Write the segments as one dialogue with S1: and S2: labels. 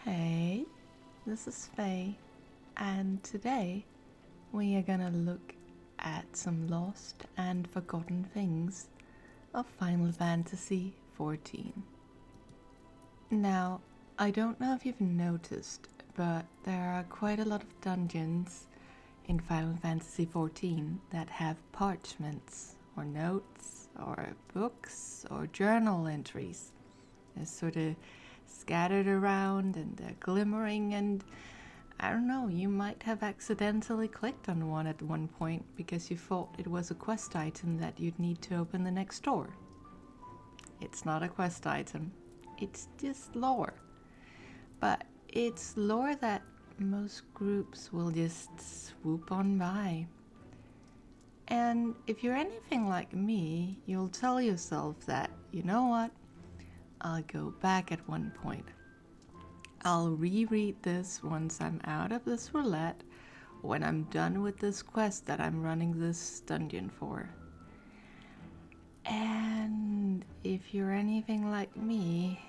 S1: Hey, this is Faye, and today we are gonna look at some lost and forgotten things of Final Fantasy XIV. Now, I don't know if you've noticed, but there are quite a lot of dungeons in Final Fantasy XIV that have parchments or notes or books or journal entries. They're sort of scattered around and they're glimmering, and I don't know, you might have accidentally clicked on one at one point because you thought it was a quest item that you'd need to open the next door. It's not a quest item, it's just lore. But it's lore that most groups will just swoop on by. And if you're anything like me, you'll tell yourself that, you know what, I'll go back at one point. I'll reread this once I'm out of this roulette, when I'm done with this quest that I'm running this dungeon for. And if you're anything like me,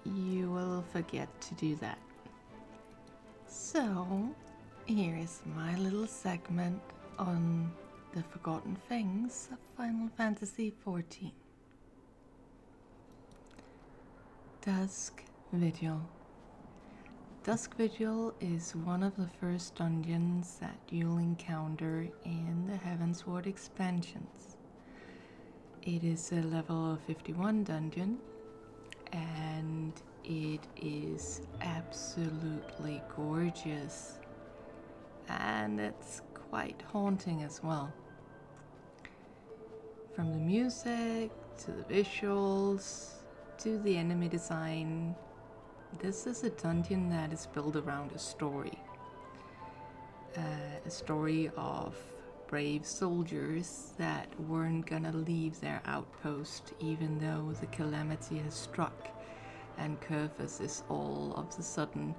S1: you will forget to do that. So, here is my little segment on the forgotten things of Final Fantasy XIV. Dusk Vigil. Dusk Vigil is one of the first dungeons that you'll encounter in the Heavensward expansions. It is a level of 51 dungeon, and it is absolutely gorgeous, and it's quite haunting as well. From the music to the visuals to the enemy design, this is a dungeon that is built around a story. A story of brave soldiers that weren't gonna leave their outpost even though the calamity has struck and Kurthus is all of a sudden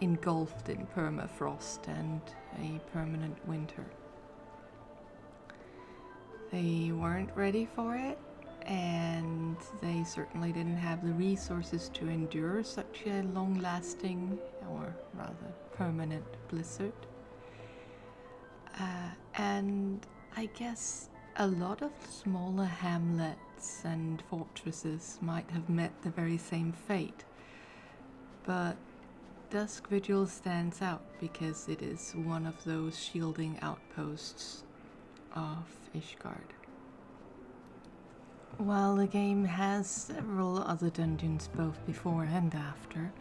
S1: engulfed in permafrost and a permanent winter. They weren't ready for it, and they certainly didn't have the resources to endure such a long-lasting, or rather permanent, blizzard. And I guess a lot of smaller hamlets and fortresses might have met the very same fate, but Dusk Vigil stands out because it is one of those shielding outposts of Ishgard. While the game has several other dungeons both before and after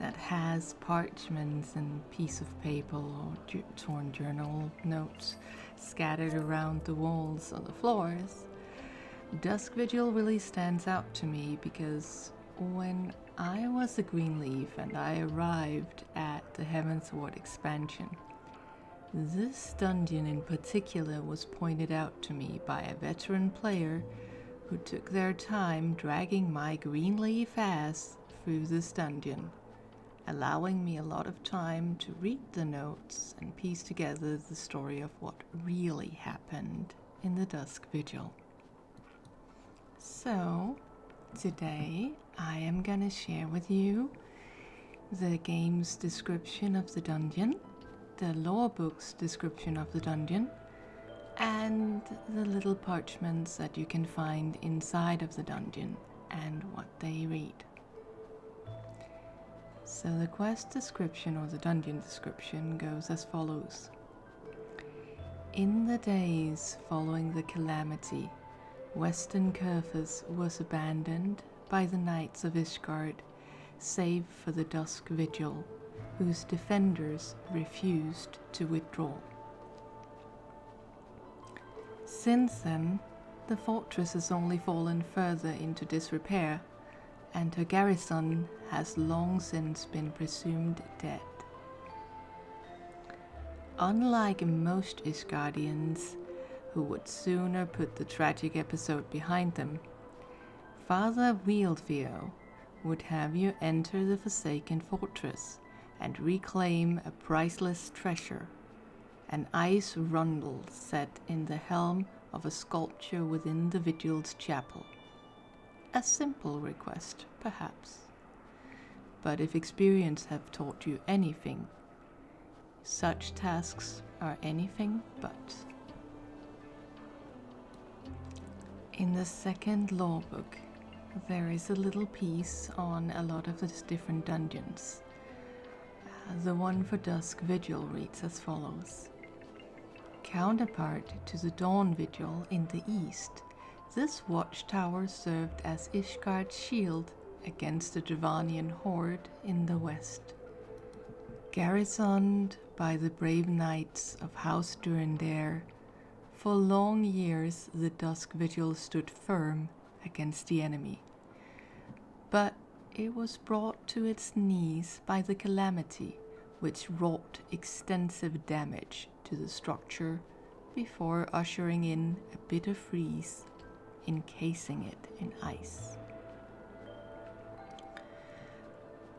S1: that has parchments and piece of paper or torn journal notes scattered around the walls or the floors, Dusk Vigil really stands out to me because when I was a Greenleaf and I arrived at the Heavensward expansion, this dungeon in particular was pointed out to me by a veteran player who took their time dragging my Greenleaf ass through this dungeon, allowing me a lot of time to read the notes and piece together the story of what really happened in the Dusk Vigil. So, today I am gonna share with you the game's description of the dungeon, the lore book's description of the dungeon, and the little parchments that you can find inside of the dungeon and what they read. So the quest description or the dungeon description goes as follows. In the days following the calamity, Western Kurthus was abandoned by the Knights of Ishgard, save for the Dusk Vigil, whose defenders refused to withdraw. Since then, the fortress has only fallen further into disrepair, and her garrison has long since been presumed dead. Unlike most Ishgardians, who would sooner put the tragic episode behind them, Father Wieldvio would have you enter the Forsaken Fortress and reclaim a priceless treasure, an ice rundle set in the helm of a sculpture within the Vigil's chapel. A simple request, perhaps, but if experience have taught you anything, such tasks are anything but. In the second law book, there is a little piece on a lot of the different dungeons. The one for Dusk Vigil reads as follows. Counterpart to the Dawn Vigil in the east, this watchtower served as Ishgard's shield against the Dravanian horde in the west. Garrisoned by the brave knights of House Durandare, for long years the Dusk Vigil stood firm against the enemy. But it was brought to its knees by the calamity which wrought extensive damage to the structure before ushering in a bitter freeze, encasing it in ice.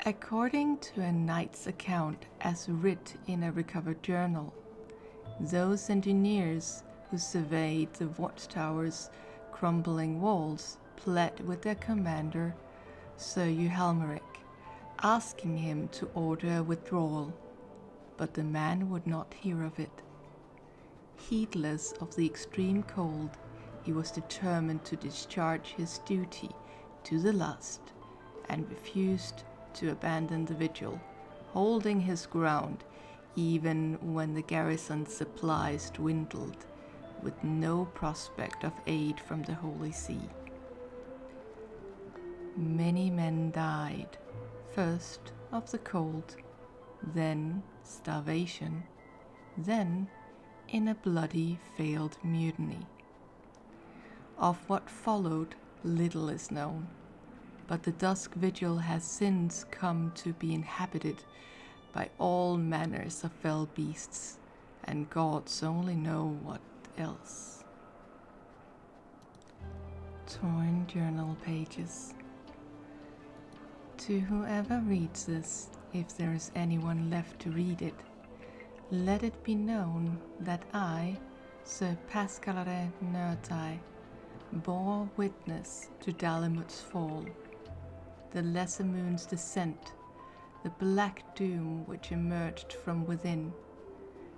S1: According to a knight's account as writ in a recovered journal, those engineers who surveyed the watchtower's crumbling walls pled with their commander, Sir Euhelmeric, asking him to order a withdrawal, but the man would not hear of it. Heedless of the extreme cold, he was determined to discharge his duty to the last, and refused to abandon the vigil, holding his ground even when the garrison's supplies dwindled, with no prospect of aid from the Holy See. Many men died, first of the cold, then starvation, then in a bloody failed mutiny. Of what followed, little is known, but the Dusk Vigil has since come to be inhabited by all manners of fell beasts, and gods only know what else. Torn journal pages. To whoever reads this, if there is anyone left to read it, let it be known that I, Sir Pascalare Nertai, bore witness to Dalamut's fall, the lesser moon's descent, the black doom which emerged from within,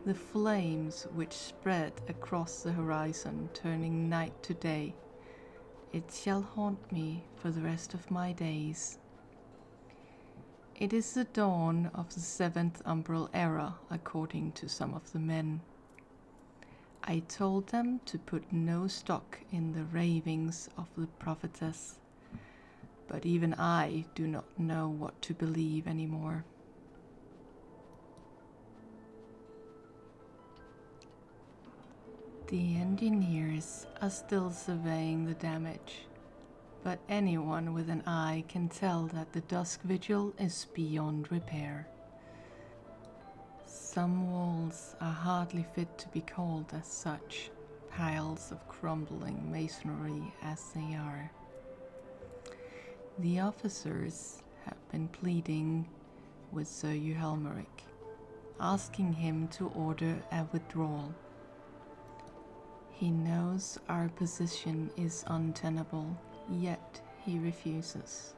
S1: the flames which spread across the horizon, turning night to day. It shall haunt me for the rest of my days. It is the dawn of the 7th Umbral Era, according to some of the men. I told them to put no stock in the ravings of the prophetess, but even I do not know what to believe anymore. The engineers are still surveying the damage, but anyone with an eye can tell that the Dusk Vigil is beyond repair. Some walls are hardly fit to be called as such, piles of crumbling masonry as they are. The officers have been pleading with Sir Euhelmeric, asking him to order a withdrawal. He knows our position is untenable, yet he refuses.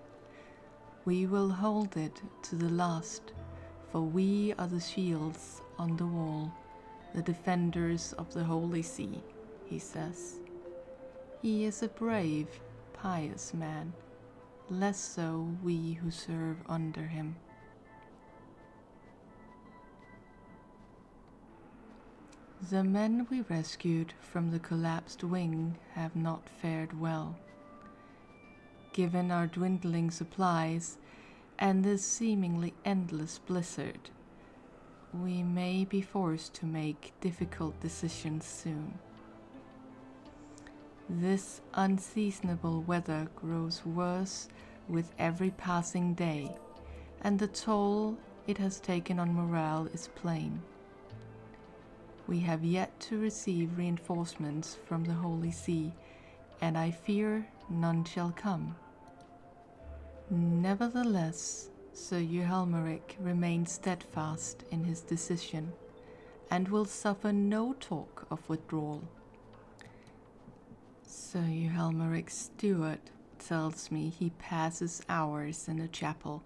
S1: We will hold it to the last, for we are the shields on the wall, the defenders of the Holy See, he says. He is a brave, pious man, less so we who serve under him. The men we rescued from the collapsed wing have not fared well. Given our dwindling supplies and this seemingly endless blizzard, we may be forced to make difficult decisions soon. This unseasonable weather grows worse with every passing day, and the toll it has taken on morale is plain. We have yet to receive reinforcements from the Holy See, and I fear none shall come. Nevertheless, Sir Euhelmeric remains steadfast in his decision, and will suffer no talk of withdrawal. Sir Euhelmeric's steward tells me he passes hours in the chapel,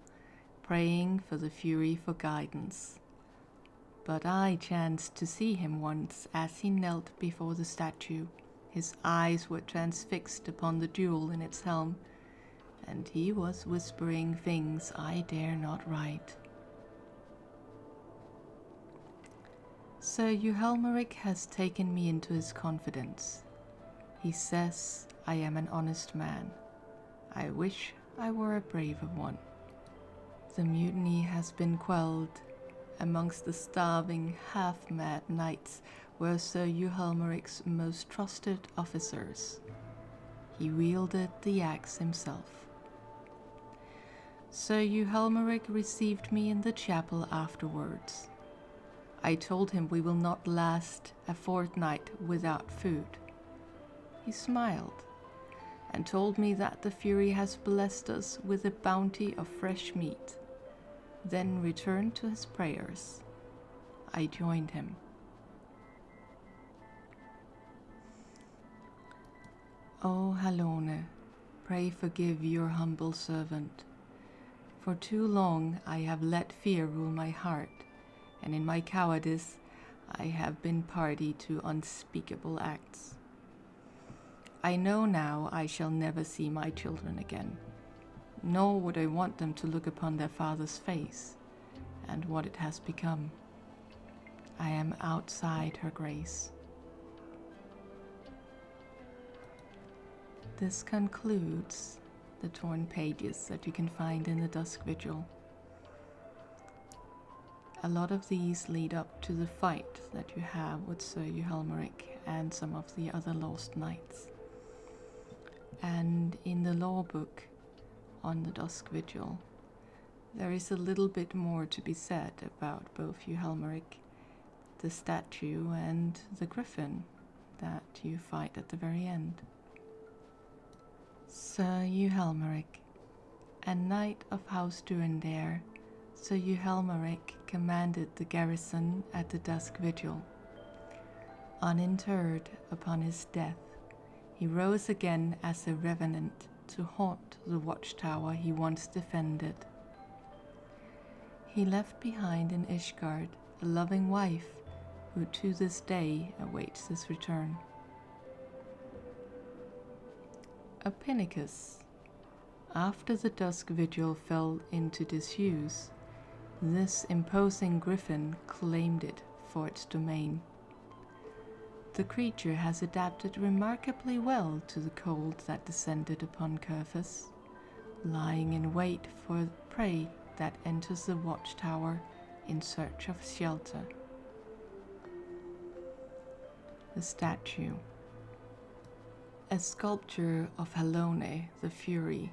S1: praying for the Fury for guidance. But I chanced to see him once as he knelt before the statue. His eyes were transfixed upon the jewel in its helm, and he was whispering things I dare not write. Sir Euhelmeric has taken me into his confidence. He says I am an honest man. I wish I were a braver one. The mutiny has been quelled. Amongst the starving, half-mad knights were Sir Euhelmeric's most trusted officers. He wielded the axe himself. Sir Euhelmeric received me in the chapel afterwards. I told him we will not last a fortnight without food. He smiled and told me that the Fury has blessed us with a bounty of fresh meat, then returned to his prayers. I joined him. O Halone, pray forgive your humble servant. For too long I have let fear rule my heart, and in my cowardice I have been party to unspeakable acts. I know now I shall never see my children again, nor would I want them to look upon their father's face and what it has become. I am outside her grace. This concludes the torn pages that you can find in the Dusk Vigil. A lot of these lead up to the fight that you have with Sir Euhelmeric and some of the other lost knights. And in the lore book on the Dusk Vigil, there is a little bit more to be said about both Euhelmeric, the statue, and the griffin that you fight at the very end. Sir Euhelmeric, a knight of House Durendare, Sir Euhelmeric commanded the garrison at the Dusk Vigil. Uninterred upon his death, he rose again as a revenant to haunt the watchtower he once defended. He left behind in Ishgard a loving wife who to this day awaits his return. Apinnicus. After the Dusk Vigil fell into disuse, this imposing griffin claimed it for its domain. The creature has adapted remarkably well to the cold that descended upon Curthus, lying in wait for prey that enters the watchtower in search of shelter. The statue. A sculpture of Halone, the Fury,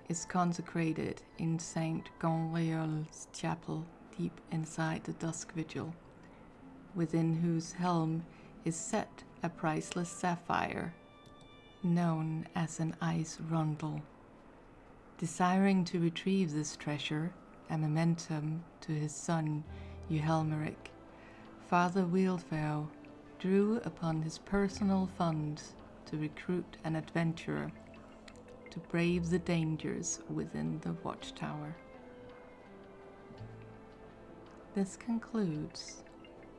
S1: is consecrated in Saint Gonriol's chapel deep inside the Dusk Vigil, within whose helm is set a priceless sapphire, known as an ice rondel. Desiring to retrieve this treasure, a momentum to his son Euhelmeric, Father Wildfell drew upon his personal funds to recruit an adventurer to brave the dangers within the watchtower. This concludes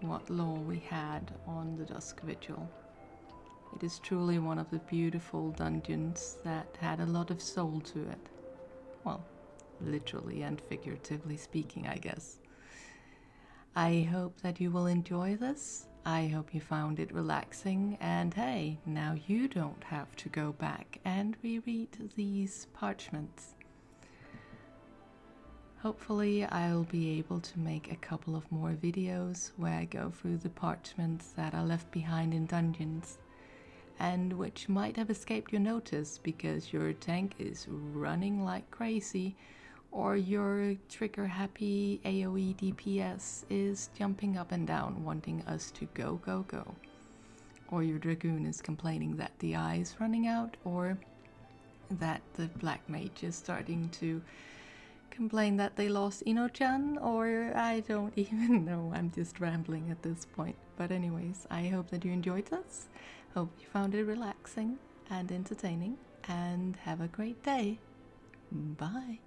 S1: what lore we had on the Dusk Vigil. It is truly one of the beautiful dungeons that had a lot of soul to it. Well, literally and figuratively speaking, I guess. I hope that you will enjoy this. I hope you found it relaxing, and hey, now you don't have to go back and reread these parchments. Hopefully I'll be able to make a couple of more videos where I go through the parchments that are left behind in dungeons, and which might have escaped your notice because your tank is running like crazy, or your trigger-happy AoE DPS is jumping up and down wanting us to go, go, go. Or your Dragoon is complaining that the eye is running out, or that the Black Mage is starting to complain that they lost Ino-chan, or I don't even know, I'm just rambling at this point. But anyways, I hope that you enjoyed this, hope you found it relaxing and entertaining, and have a great day. Bye.